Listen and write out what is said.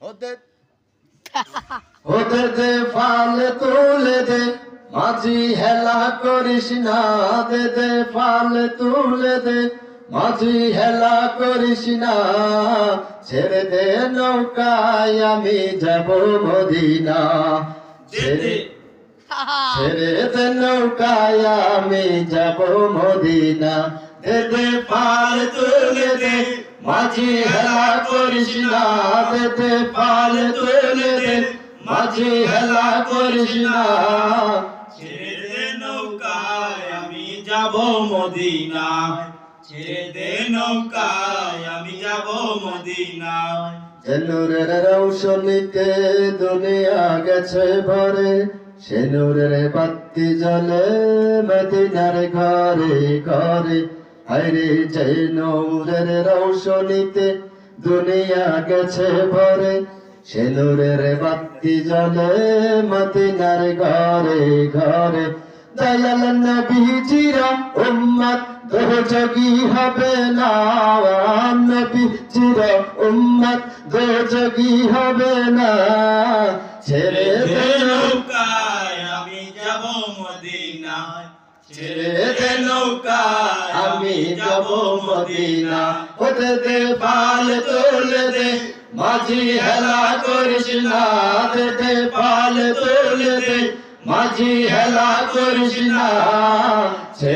ওদের ওদের দে ফাল তুলে দে মাঝি হেলা করিস না দে দে ফাল তুলে দে মাঝি হেলা করিস না ছেড়ে দে নৌকায় আমি যাব মদিনা ছেড়ে ছেড়ে দে নৌকায় আমি যাব মদিনা দে দে ফাল তুলে দে মাঝি হেলা করিস না দে দে ফাল তুলে দে মাঝি হেলা করিস না ছেড়ে দে নৌকায় আমি যাব মদিনা ছেড়ে দে নৌকায় আমি যাব মদিনা যে নূরের রৌশনীতে দুনিয়া গেছে ভরে সে নূরের বাতি জ্বলে মদিনার ঘরে ঘরে হায়রে যে নূরের রৌশনীতে দুনিয়া গেছে ভরে সে নূরের বাতি জ্বলে মদিনার ঘরে ঘরে দয়াল নবীজির উম্মত দোজখী হবে না নবীজির উম্মত দোজখী হবে না ছেড়ে দে নৌকায় আমি যাব মদিনা ছেড়ে দে নৌকায় আমি যাব মদিনা ওতে দে ফাল তুলে দে মাঝি হেলা করিস না দে দে ফাল তুলে দে মাঝি হেলা করিস না